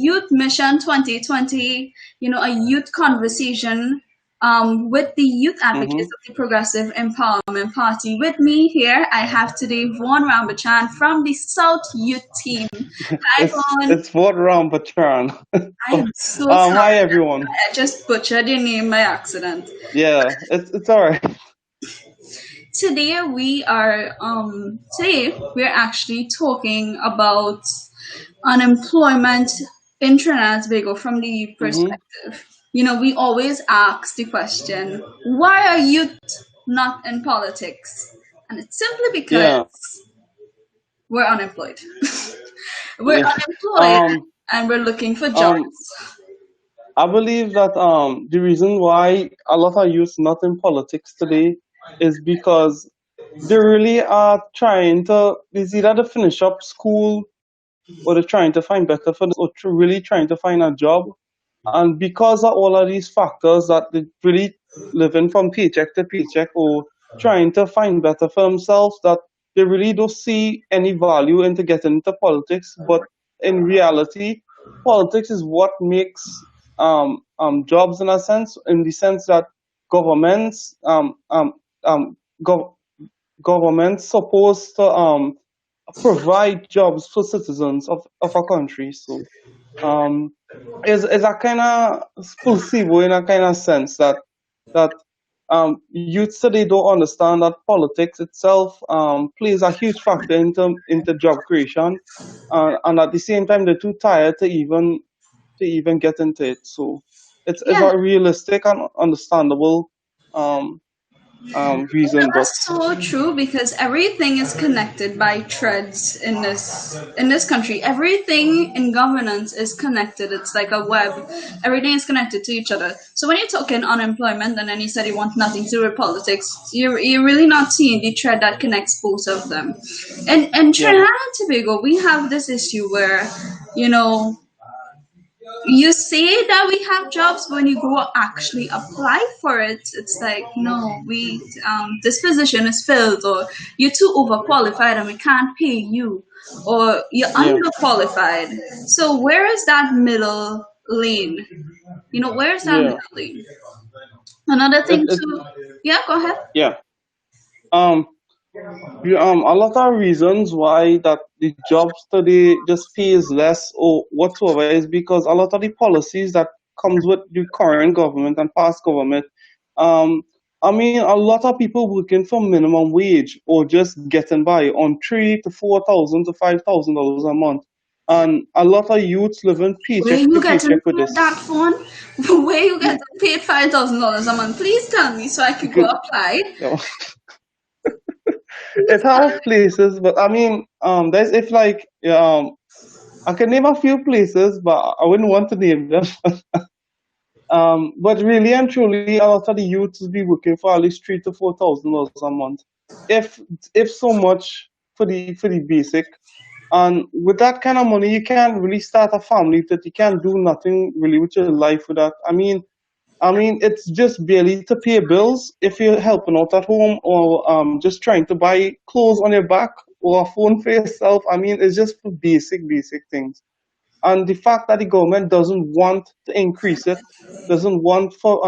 Youth Mission 2020, a youth conversation with the youth advocates Mm-hmm. of the Progressive Empowerment Party. With me here, I have today Vaughan Rambachan from the South Youth Team. Hi, Vaughan. It's what around Patron. I am so Hi sorry. everyone. I just butchered your name by accident. Yeah, it's all right. Today we're actually talking about unemployment in Trinidad and Tobago from the Mm-hmm. perspective. We always ask the question, why are youth not in politics? And it's simply because Yeah, we're unemployed. We're yeah. unemployed Um, and we're looking for jobs. um, I believe that the reason why a lot of youth not in politics today is because they really are trying to. It's either to finish up school or they're trying to find better for or really trying to find a job. And because of all of these factors that they really living from paycheck to paycheck or trying to find better for themselves, that they really don't see any value into getting into politics. But in reality, politics is what makes jobs in a sense, in the sense that governments um, gov- governments supposed to provide jobs for citizens of a country. So um, is a kind of placebo in a kind of sense that youth today don't understand that politics itself plays a huge factor into job creation, and at the same time they're too tired to even get into it. So it's Yeah, a realistic and understandable um, reason, but that's so true because everything is connected by threads in this country. Everything in governance is connected. It's like a web. Everything is connected to each other. So when you're talking unemployment and then you said you want nothing to do with politics, you're really not seeing the thread that connects both of them. And yeah, Trinidad and Tobago, we have this issue where, you know, you say that we have jobs, but when you go actually apply for it, it's like, no, we this position is filled, or you're too overqualified and we can't pay you, or you're yeah. underqualified. So where is that middle lane? Where is that Yeah, middle lane? Another thing it too. Yeah, go ahead. yeah. Um, a lot of reasons why that the jobs today just pays less or whatsoever is because a lot of the policies that comes with the current government and past government. Um, I mean, a lot of people working for minimum wage or just getting by on 3 to 4 thousand to $5,000 a month, and a lot of youths living Where paycheck to you getting paycheck with paid this. that phone? Where you getting paid $5,000 a month? Please tell me so I could go apply. It Please tell have me. places, but I mean, there's if like I can name a few places, but I wouldn't want to name them. But really and truly, a lot of the youths be working for at least $3 to $4,000 a month, if if so much for the basic. And with that kind of money, you can't really start a family. That you can't do nothing really with your life with that. I mean, it's just barely to pay bills if you're helping out at home or just trying to buy clothes on your back or a phone for yourself. I mean, it's just for basic things. And the fact that the government doesn't want to increase it, doesn't want for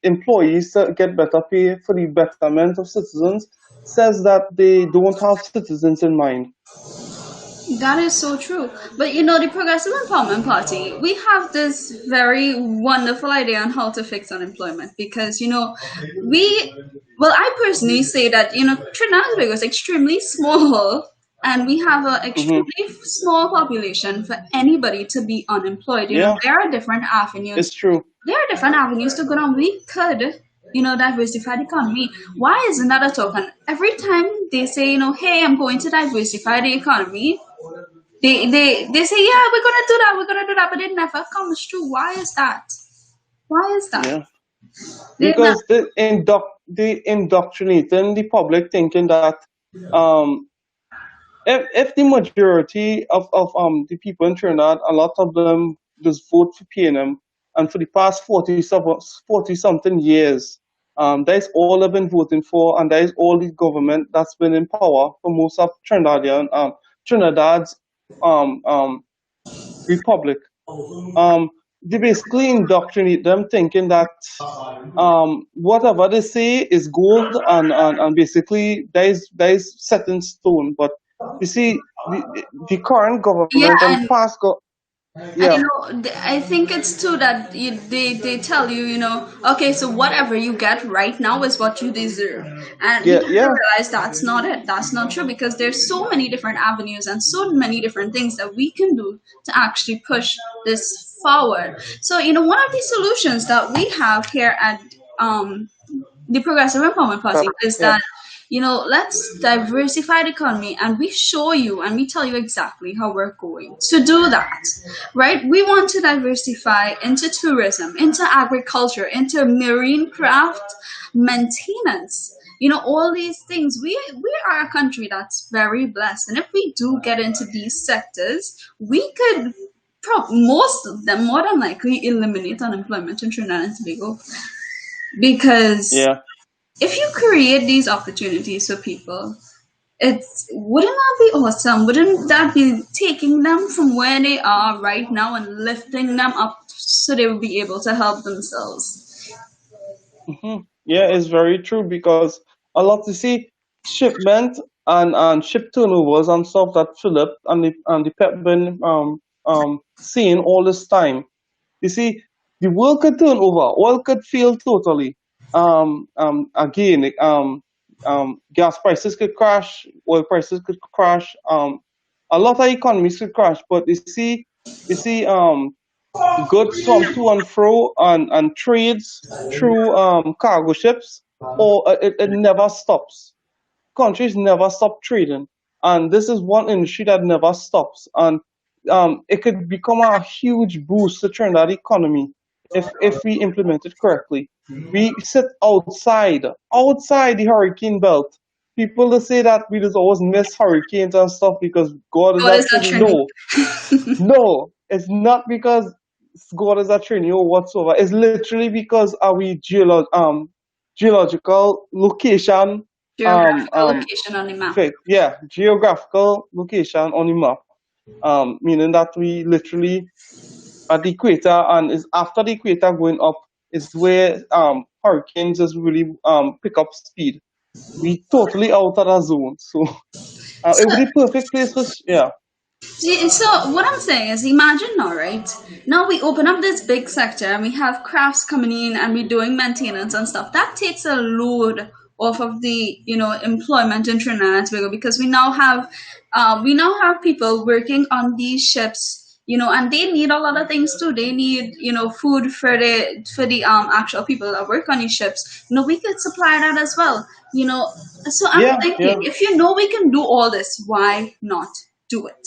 employees to get better pay for the betterment of citizens, says that they don't have citizens in mind. That is so true. But the Progressive Empowerment Party, we have this very wonderful idea on how to fix unemployment because, I personally say that, Trinidad and Tobago is extremely small and we have an Hmm. extremely small population for anybody to be unemployed. Yeah, There are different it's avenues. true. There are different avenues to go down. We could, diversify the economy. Why isn't that a talk? And every time they say, hey, I'm going to diversify the economy, they say, yeah, we're gonna do that, but it never comes true. Why is that? Why is that? Yeah. They not. Because they indoctrinating the public thinking that um, if the majority of the people in Trinidad, a lot of them just vote for PNM, and for the past 40 something years, that is all they've been voting for, and that is all the government that's been in power for most of Trinidadian Trinidad's. um, um, republic. They basically indoctrinate them thinking that whatever they say is gold, and basically that is set in stone. But you see, the current Yeah, government and and past And yeah, I think it's too that they tell you, okay, so whatever you get right now is what you deserve. And yeah, people have to yeah. realize that's not it. That's not true because there's so many different avenues and so many different things that we can do to actually push this forward. So, one of the solutions that we have here at the Progressive Empowerment Party But is yeah. that let's diversify the economy, and we show you and we tell you exactly how we're going to do that, right? We want to diversify into tourism, into agriculture, into marine craft maintenance, all these things. We are a country that's very blessed, and if we do get into these sectors, we could most of them more than likely eliminate unemployment in Trinidad and Tobago, because Yeah. if you create these opportunities for people, wouldn't that be awesome? Wouldn't that be taking them from where they are right now and lifting them up so they will be able to help themselves? Yeah, it's very true because a lot you see shipment and ship turnovers and stuff that Philip and the PEP been seeing all this time. You see, the world could turn over, oil could fail totally. Again, gas prices could crash, oil prices could crash. A lot of economies could crash, but you see, goods from to and fro and trades through cargo ships, or it never stops. Countries never stop trading, and this is one industry that never stops. And it could become a huge boost to Trinidad economy if we implement it correctly. We sit outside the hurricane belt. People that say that we just always miss hurricanes and stuff because God is God is at that Trinity. trending? No, it's not because God is a Trinity or whatsoever. It's literally because our geological location, Geographical location on the map. yeah, geographical location on the map, meaning that we literally at the equator, and is after the equator going up is where hurricanes just really pick up speed. We totally out of that zone, so it So would be perfect place for yeah. So what I'm saying is, imagine now, right? Now we open up this big sector and we have crafts coming in and we're doing maintenance and stuff. That takes a load off of the employment in Trinidad and Tobago, because we now have people working on these ships, and they need a lot of things too. They need food for the actual people that work on these ships. We could supply that as well. So I'm Yeah, thinking, yeah. if we can do all this, why not do it?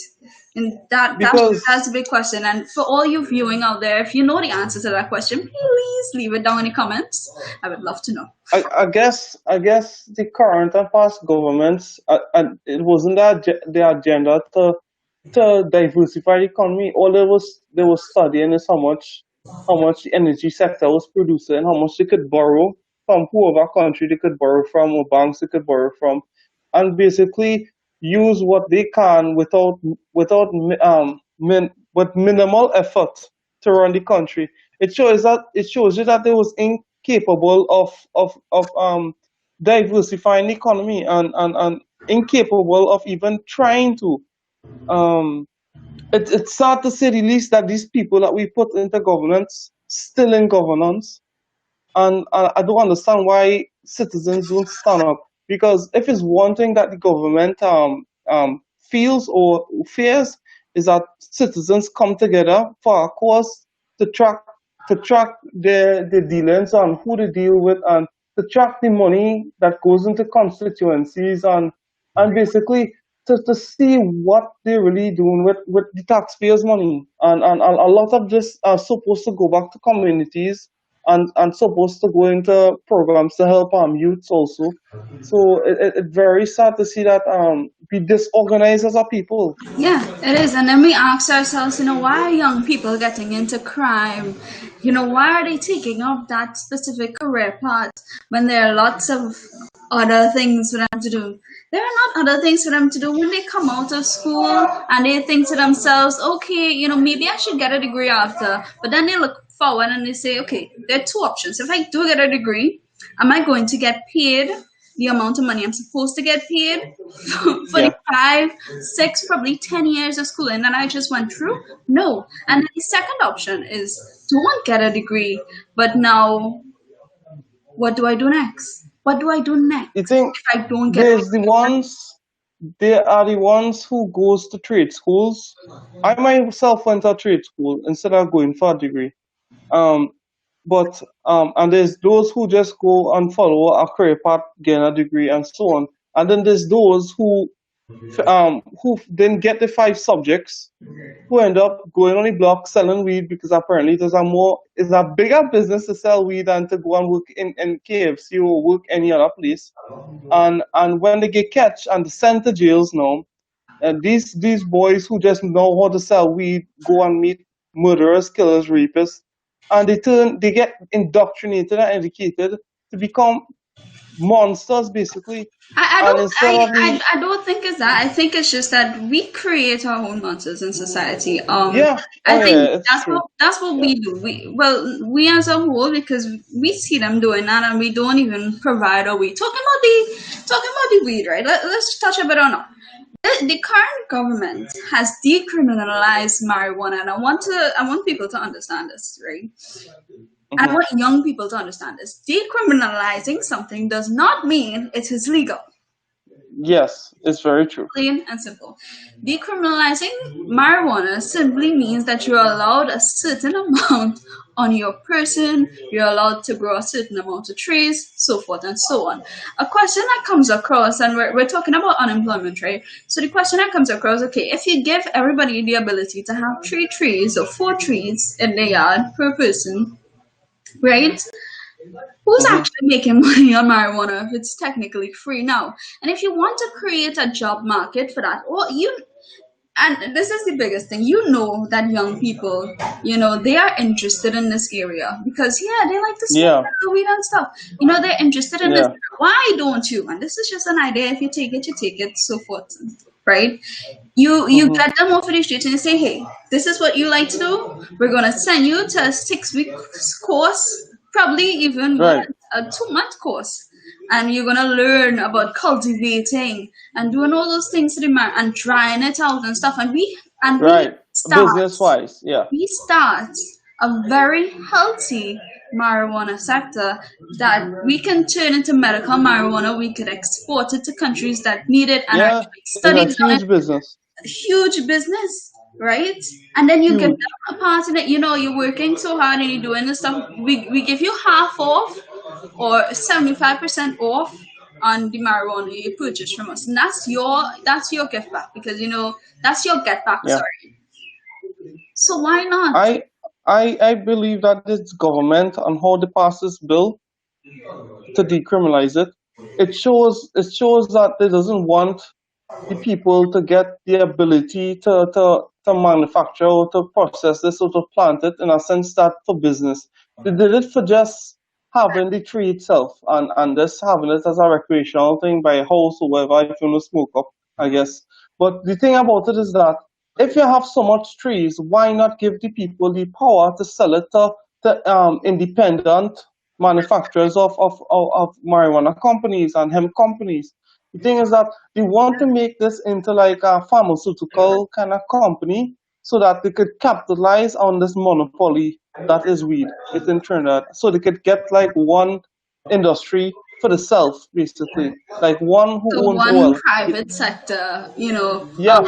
And that's Because that's a big question. And for all you viewing out there, if you know the answer to that question, please leave it down in the comments. I would love to know. I guess the current and past governments, and it wasn't their agenda to diversify the economy. All they was studying is how much the energy sector was producing, how much they could borrow from whoever country they could borrow from, or banks they could borrow from, and basically use what they can with minimal effort to run the country. It shows you that they was incapable of diversifying the economy, and incapable of even trying to. Um, it's sad to say the least that these people that we put into governance still in governance, and I don't understand why citizens don't stand up. Because if it's one thing that the government feels or fears, is that citizens come together for a cause to track their dealings and who they deal with, and to track the money that goes into constituencies, and basically to see what they're really doing with the taxpayers' money. And a lot of this are supposed to go back to communities, and supposed to go into programs to help youths also. So it's very sad to see that we disorganized as a people. Yeah, it is. And then we ask ourselves, why are young people getting into crime? Why are they taking up that specific career path when there are lots of other things for them to do. There are not other things for them to do when they come out of school and they think to themselves, okay, maybe I should get a degree after. But then they look forward and they say, okay, there are two options. If I do get a degree, am I going to get paid the amount of money I'm supposed to get paid for the Yeah. 5, 6, probably 10 years of schooling that I just went through? No. And then the second option is don't get a degree, but now what do I do next? What do I do next You think if I don't get a there's the degree? ones, they are the ones who goes to trade schools. I myself went to trade school instead of going for a degree. Um, and there's those who just go and follow a career path, gain a degree, and so on. And then there's those who didn't get the 5 subjects, who end up going on the block selling weed because apparently it's a bigger business to sell weed than to go and work in KFC or work any other place. And when they get catch and sent to jails now, and these boys who just know how to sell weed go and meet murderers, killers, rapists, and they get indoctrinated and educated to become monsters basically. I And don't instead of the I don't think it's that. I think it's just that we create our own monsters in society. yeah, I oh think yeah, it's true. that's what Yeah. we do. We as a whole, because we see them doing that and we don't even provide a way. Talking about the weed, right? Let's touch a bit on it. The current government has decriminalized marijuana, and I want people to understand this, right? And I Hmm. want young people to understand this. Decriminalizing something does not mean it is legal. Yes, it's very true. Plain and simple. Decriminalizing marijuana simply means that you're allowed a certain amount on your person, you're allowed to grow a certain amount of trees, so forth and so on. A question that comes across, and we're talking about unemployment, right? So the question that comes across, okay, if you give everybody the ability to have 3 trees or 4 trees in their yard per person, right? Who's Hmm. actually making money on marijuana if it's technically free now? And if you want to create a job market for that, or you and this is the biggest thing, that young people, they are interested in this area because yeah, they like to smoke Yeah, the weed and stuff. They're interested in this. yeah. Why don't you? And this is just an idea. If you take it, you take it, so forth, right? You Hmm. get them off of the street and you say, hey, this is what you like to do. We're gonna send you to a 6 week course, probably even more, Right, a 2 month course, and you're gonna learn about cultivating and doing all those things to the man and trying it out and stuff. And right. Business wise, yeah. we start a very healthy marijuana sector that we can turn into medical marijuana. We could export it to countries that need it and Yeah, actually it's a studies on it. huge business. Huge business, right? And then you give Huge. them a part in it. You're working so hard and you're doing this stuff. We give you half off or 75% off on the marijuana you purchase from us, and that's your gift back, because that's your get back. Yeah. Sorry. So why not? I I believe that this government and how they pass this bill to decriminalize it, it shows that they doesn't want the people to get the ability to manufacture or to process this or to plant it, in a sense that for business. They did it for just having the tree itself and just having it as a recreational thing by house or whatever if you want to smoke up, I guess. But the thing about it is that if you have so much trees, why not give the people the power to sell it to independent manufacturers of marijuana companies and hemp companies? The thing is that they want to make this into like a pharmaceutical kind of company so that they could capitalize on this monopoly that is weed. It's in Trinidad. So they could get like one industry for the self, basically. Like one The who owns one oil. private sector, Yeah,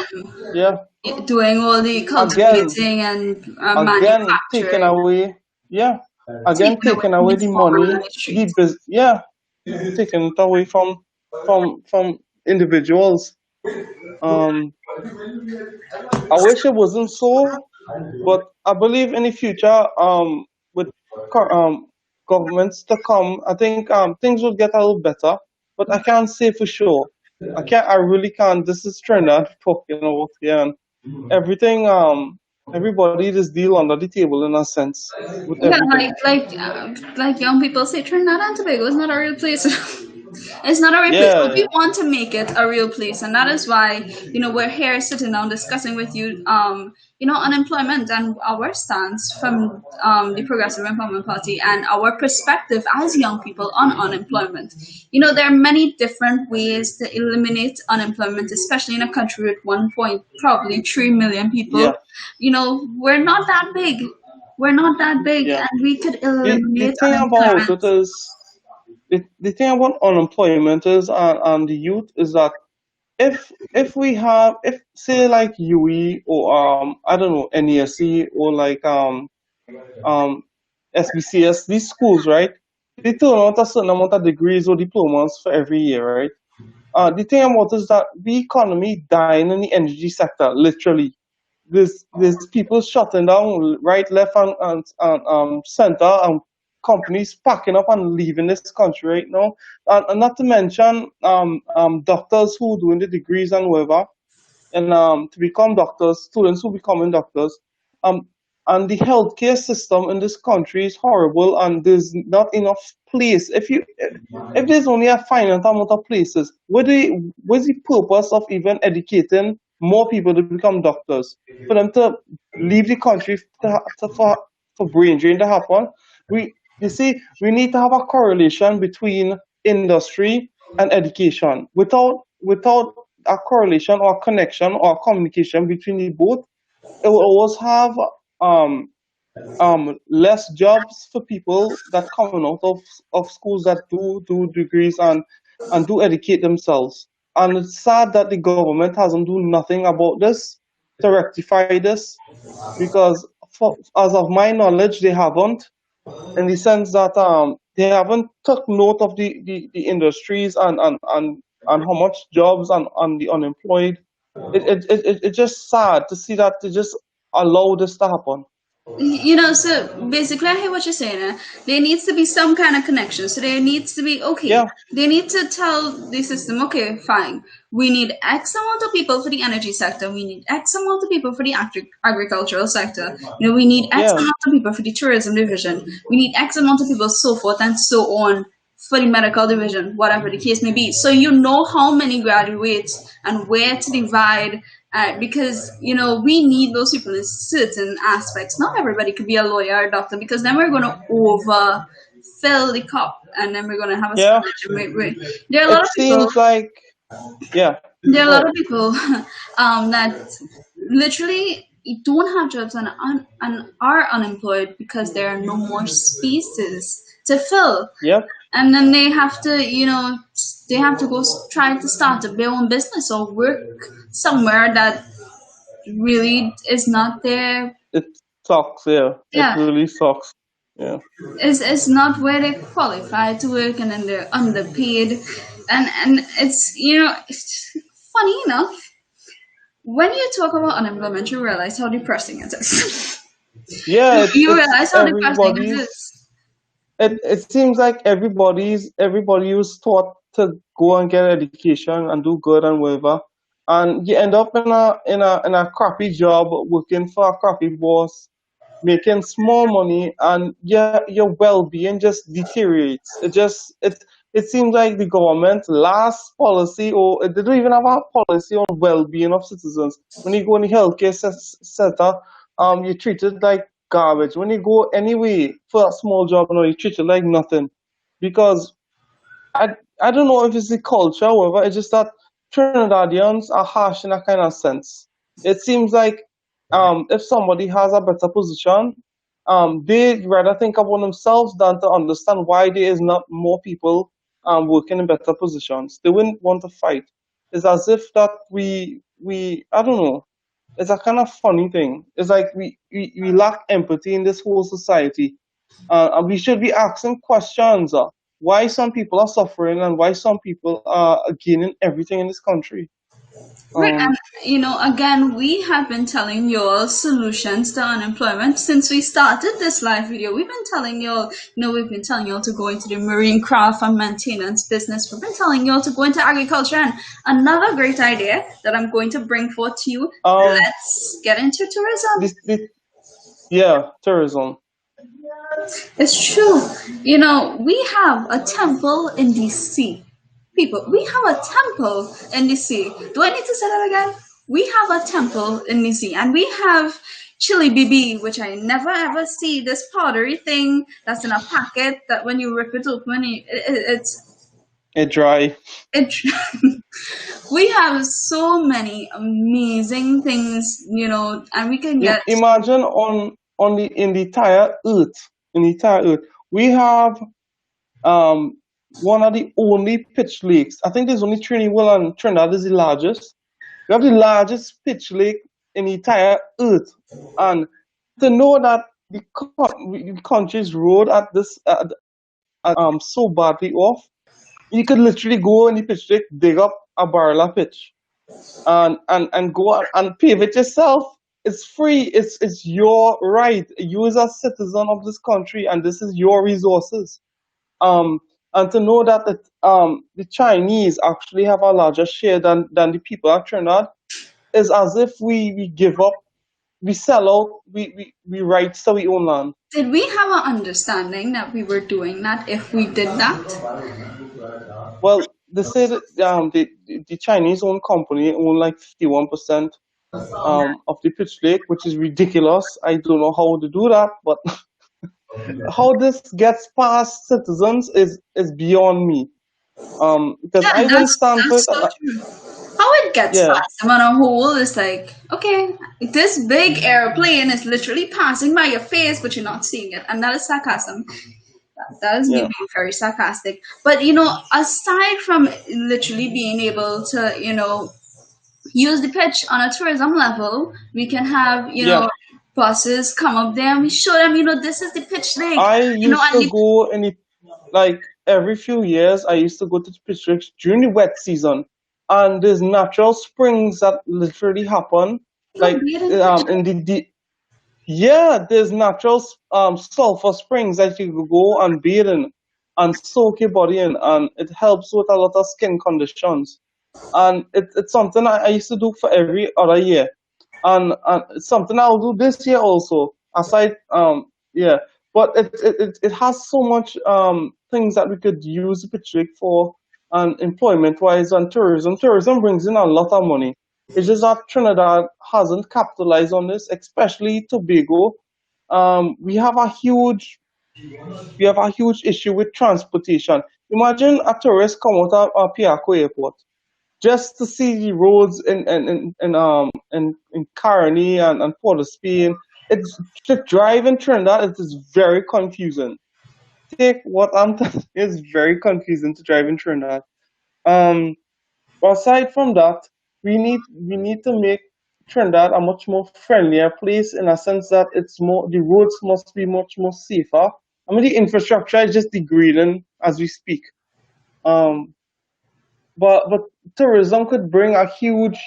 yeah. doing all the Again, cultivating and again taking manufacturing, away, yeah. Again taking away taking from away the the farmer on money, the street. yeah, taking it away from individuals. Um I wish it wasn't so, but I believe in the future, with co- um, governments to come, I think things will get a little better. But I can't say for sure. I can't. I really can't. This is Trinidad talking about here, and everything. Everybody just deal under the table in a sense with Yeah, everything. like young people say, Trinidad and Tobago is not a real place. It's not a real place, but we Yeah, want to make it a real place, and that is why we're here sitting down discussing with you, unemployment and our stance from the Progressive Empowerment Party and our perspective as young people on unemployment. There are many different ways to eliminate unemployment, especially in a country with 1.3 million people. yeah, We're not that big. We're not that big, yeah. and we could The eliminate thing about unemployment. it is, the thing about unemployment is, and the youth is that if we have, if say like UE or I don't know, NESE or like um SBCS, these schools, right? They turn out a certain amount of degrees or diplomas for every year, right? The thing about it is that the economy dying in the energy sector, literally. There's people shutting down right, left, and center, and companies packing up and leaving this country right now. And not to mention doctors who doing the degrees and whatever, and to become doctors, students who becoming doctors. Um, and the healthcare system in this country is horrible, and there's not enough place. If there's only a finite amount of places, what's the purpose of even educating more people to become doctors? For them to leave the country for brain drain to happen. You see, we need to have a correlation between industry and education. Without a correlation or connection or communication between the both, it will always have um less jobs for people that coming out of schools that do degrees and do educate themselves. And it's sad that the government hasn't done nothing about this to rectify this, because as of my knowledge, they haven't, in the sense that they haven't took note of the industries and how much jobs and the unemployed. It's just sad to see that they just allow this to happen. So basically, I hear what you're saying. There needs to be some kind of connection. So there needs to be, okay, Yeah, they need to tell the system, okay, fine, we need X amount of people for the energy sector, we need X amount of people for the agricultural sector, we need X yeah, amount of people for the tourism division, we need X amount of people, so forth and so on, for the medical division, whatever the case may be. So you know how many graduates and where to divide, because we need those people in certain aspects. Not everybody could be a lawyer or a doctor, because then we're going to overfill the cup, and then we're going to have a yeah. situation where there are a lot It of people. seems like, yeah. There are a Go lot ahead. of people that literally don't have jobs and are unemployed because there are no more spaces to fill, Yep. and then they have to they have to go try to start up their own business or work somewhere that really is not their, It sucks. Yeah. It yeah, really sucks. Yeah. is not where they qualify to work, and then they're underpaid, and it's it's funny enough, when you talk about unemployment, you realize how depressing it is. Yeah. You It's realize how depressing it everybody's. is. It seems like everybody was taught to go and get education and do good and whatever, and you end up in a crappy job working for a crappy boss, making small money, and your well-being just deteriorates. It seems like the government last policy, or they don't even have a policy on well-being of citizens. When you go in the healthcare sector, you're treated like garbage. When you go anyway for a small job, you're treated like nothing, because I don't know if it's the culture, however, it's just that Trinidadians are harsh in a kind of sense. It seems like if somebody has a better position, they rather think about themselves than to understand why there is not more people working in better positions. They wouldn't want to fight. It's as if that we I don't know. It's a kind of funny thing. It's like we lack empathy in this whole society, and we should be asking questions. Why some people are suffering and why some people are gaining everything in this country. Right, and Um, again, we have been telling you all solutions to unemployment since we started this live video. We've been telling you all, we've been telling you all to go into the marine craft and maintenance business. We've been telling you all to go into agriculture. And another great idea that I'm going to bring forth to you, um, let's get into tourism. this yeah, tourism. It's true. We have a temple in DC. people. We have a temple in the sea. Do I need to say that again? We have a temple in the sea, and we have chili BB, which I never ever see. This powdery thing that's in a packet that when you rip it open, It dry. it. We have so many amazing things, and we can get. Imagine on the in the entire earth, we have um one of the only pitch lakes. I think there's only Trinidad and Trinidad is the largest. We have the largest pitch lake in the entire earth, and to know that the country's road at this so badly off, you could literally go in the pitch lake, dig up a barrel of pitch, and go and pave it yourself. It's free. It's your right. You as a citizen of this country, and this is your resources. Um, and to know that the Chinese actually have a larger share than the people of Trinidad is as if we give up, we sell out, we rights to we own land. Did we have an understanding that we were doing that if we did that? Well, they say that the Chinese owned company own like 51% of the pitch lake, which is ridiculous. I don't know how to do that, but how this gets past citizens is beyond me. Because Yeah, I wouldn't stand for it. that's so true. How it gets Yeah, past them on a whole is like, okay, this big airplane is literally passing by your face, but you're not seeing it, and that is sarcasm. That is me yeah, being very sarcastic. But aside from literally being able to, use the pitch on a tourism level, we can have, yeah. buses come up there and we show them, this is the pitch lake, I used and to the go in the, like every few years. I used to go to the pitch lakes during the wet season, and there's natural springs that literally happen, go like be in pitch in lake. yeah, there's natural sulfur springs that you could go and bathe in and soak your body in, and it helps with a lot of skin conditions. And it's something I used to do for every other year, and it's something I'll do this year also. Aside, yeah, but it has so much things that we could use the Patrick for, and employment wise and tourism. Tourism brings in a lot of money. It's just that Trinidad hasn't capitalized on this, especially Tobago. We have a huge issue with transportation. Imagine a tourist come out of Piaco Airport just to see the roads in Carney and Port of Spain. It's to drive in Trinidad. It is very confusing. Take what I'm telling you, it's very confusing to drive in Trinidad. Um, but aside from that, we need to make Trinidad a much more friendlier place in a sense that the roads must be much more safer. I mean the infrastructure is just degrading as we speak. Um, but tourism could bring a huge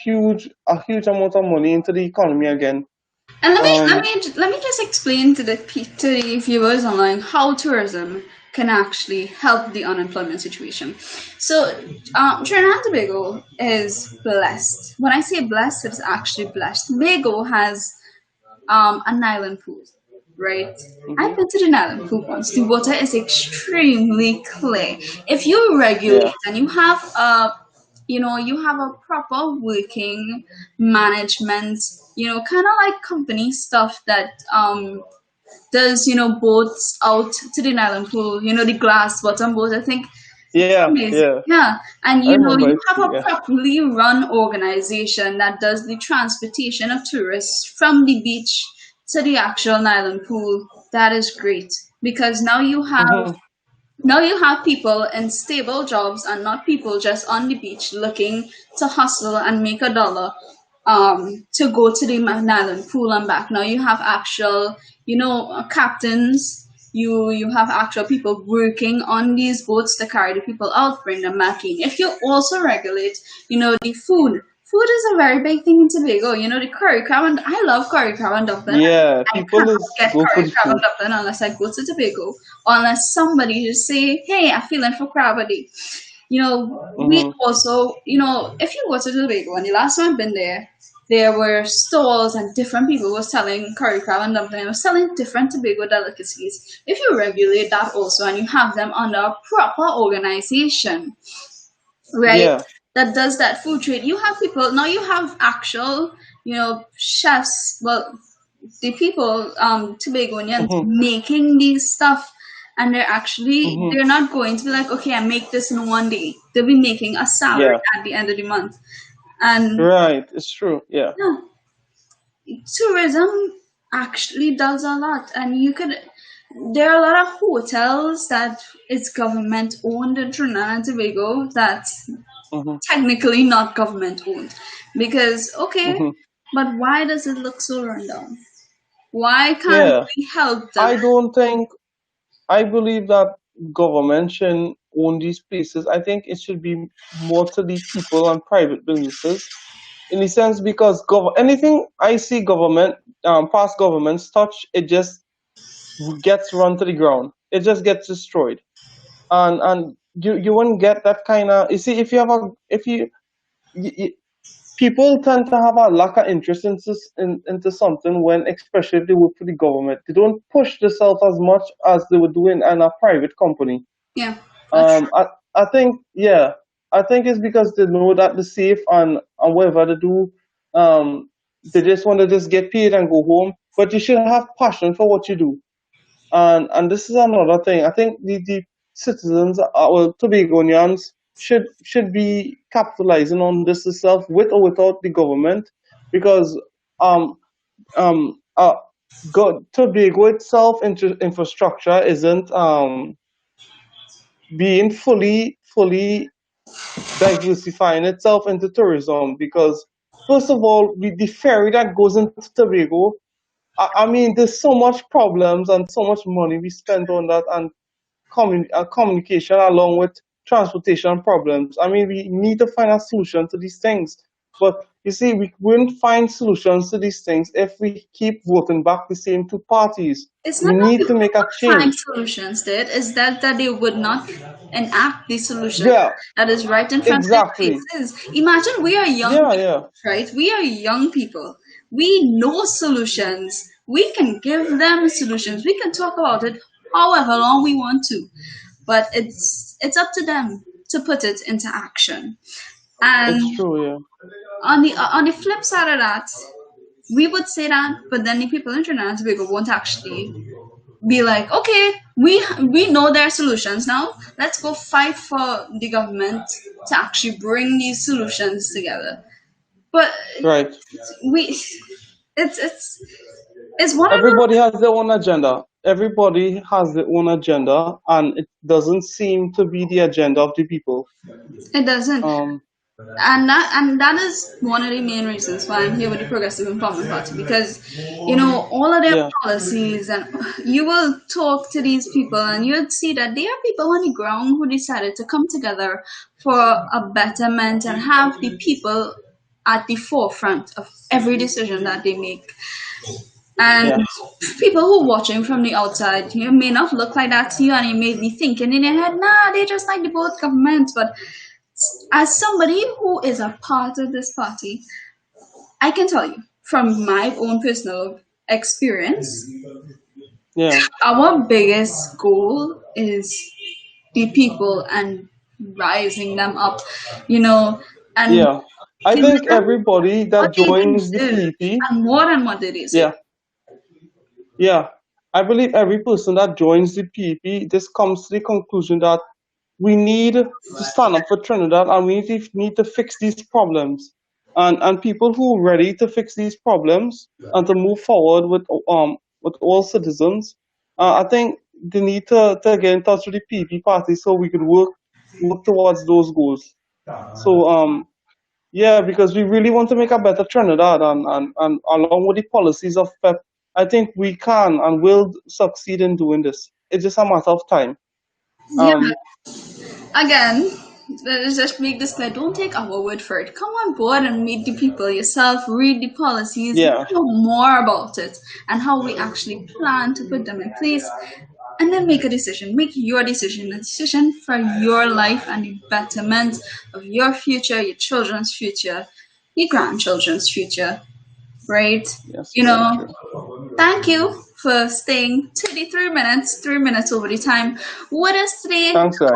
amount of money into the economy again. And Um, let me just explain to the viewers online how tourism can actually help the unemployment situation. So, Trinidad and Tobago is blessed. When I say blessed, it's actually blessed. Tobago has an island pool, right? I've mhm, been to the island pool once. The water is extremely clear. If you yeah, regulate and you have a proper working management, kind of like company stuff that does boats out to the island pool, the glass bottom boat. I think it's yeah, amazing. yeah. Yeah. And I remember you it have too. a Yeah. properly run organization that does the transportation of tourists from the beach to the actual island pool. That is great because Hmm. now you have people in stable jobs and not people just on the beach looking to hustle and make a dollar to go to the island pool and back. Now you have actual, captains. You have actual people working on these boats to carry the people out, bring them back in. If you also regulate, the food. Food is a very big thing in Tobago. The curry crab, and I love curry crab and dumpling. Yeah, I people cannot is get go for curry the crab and food. dumpling unless I go to Tobago, unless somebody just say, "Hey, I'm feeling for crab a day." We Hmm. also, if you go to Tobago and the last time I've been there were stalls and different people were selling curry crab and dumpling. They were selling different Tobago delicacies. If you regulate that also and you have them under a proper organization, right? Yeah. That does that food trade. You have people now. You have actual, chefs. Well, the people, Tobagonians Mhm. making these stuff, and Mhm. they're not going to be like, okay, I make this in one day. They'll be making a salary Yeah. at the end of the month, and Right. It's true. Yeah. yeah, tourism actually does a lot, and there are a lot of hotels that it's government owned in Trinidad and Tobago that's Mhm. technically not government owned, because okay, Mhm. but why does it look so rundown? Why can't Yeah. we help them? I don't think I believe that government should own these places. I think it should be more to the people and private businesses, in a sense, because anything I see government, past governments touch, it just gets run to the ground. It just gets destroyed, and you won't get that kind of. You see, if you have a if you people tend to have a lack of interest into something when, especially if they work for the government, they don't push themselves as much as they would do in a private company. Yeah, that's Um, I, I think, yeah, I think it's because they know that the safe and whatever they do, they just want to just get paid and go home. But you should have passion for what you do. And this is another thing. I think the citizens, well, Tobagonians, should be capitalizing on this itself, with or without the government, because um um uh Tobago itself infrastructure isn't being fully diversifying itself into tourism, because first of all, with the ferry that goes into Tobago, I mean, there's so much problems and so much money we spend on that, and communication along with transportation problems. I mean, we need to find a solution to these things. But you see, we wouldn't find solutions to these things if we keep voting back the same two parties. it's We not that need we to make a would find change. solutions. That is that they would not enact the solution Yeah, that is right in front of their exactly. faces. Imagine we are young Yeah, people, yeah. right? We are young people. We know solutions. We can give them solutions. We can talk about it however long we want to, but it's up to them to put it into action. And It's true, yeah. on the flip side of that, we would say that, but then the people in Trinidad and Tobago won't actually be like, okay, we know their solutions now. Let's go fight for the government to actually bring these solutions together. But Right. we, it's it's one of Everybody those. has their own agenda. Everybody has their own agenda, and it doesn't seem to be the agenda of the people. It doesn't. Um, And that is one of the main reasons why I'm here with the Progressive Empowerment Party, because all of their yeah, policies, and you will talk to these people and you'll see that they are people on the ground who decided to come together for a betterment and have the people at the forefront of every decision that they make. And yeah, people who are watching from the outside, may not look like that to you, and you may be thinking in your head, nah, they just like the both governments. But as somebody who is a part of this party, I can tell you from my own personal experience, yeah, our biggest goal is the people and rising them up, you know, and yeah. I giving think them everybody what that they joins the deserve PEP, and more than what they deserve. yeah, yeah. I believe every person that joins the PEP just comes to the conclusion that we need to stand up for Trinidad, and we need to fix these problems. And people who are ready to fix these problems and to move forward with all citizens, I think they need to get in touch with the PP party so we could work towards those goals. So yeah, because we really want to make a better Trinidad, and along with the policies of PEP, I think we can and will succeed in doing this. It's just a matter of time. Yeah, Um, again, let's just make this clear. Don't take our word for it. Come on board and meet the people yourself, read the policies, yeah, know more about it, and how we actually plan to put them in place. And then make a decision. Make your decision, a decision for your life and the betterment of your future, your children's future, your grandchildren's future, right? yes, You very know, true. thank you for staying 33 minutes, 3 minutes over the time. What is today? Thanks, guys.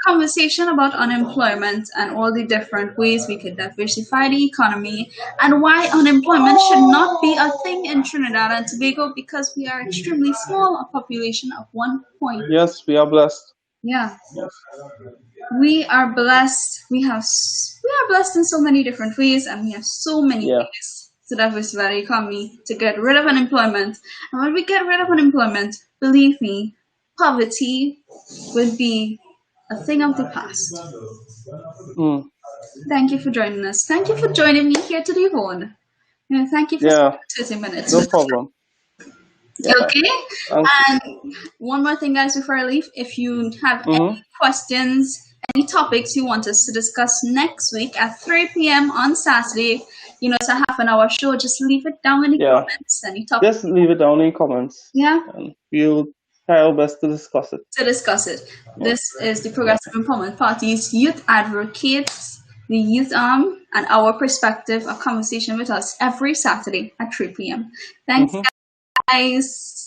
Conversation about unemployment and all the different ways we could diversify the economy and why unemployment should not be a thing in Trinidad and Tobago because we are extremely small, a population of 1 point. Yes, we are blessed. Yeah. Yes. We are blessed. We are blessed in so many different ways, and we have so many ways to diversify the economy to get rid of unemployment. And when we get rid of unemployment, believe me, poverty will be a thing of the past. Thank you for joining us. Thank you for joining me here today, Vaughan. Thank you for 30 minutes. No problem. Okay. And one more thing, guys, before I leave, if you have any questions, any topics you want us to discuss next week at 3 p.m. on Saturday, it's a half an hour show, just leave it down in the comments. Any topics? Just leave it down in the comments. Yeah. And we'll try our best to discuss it. This is the Progressive Empowerment Party's Youth Advocates, the Youth Arm, and our perspective, a conversation with us every Saturday at 3 p.m. Thanks, guys.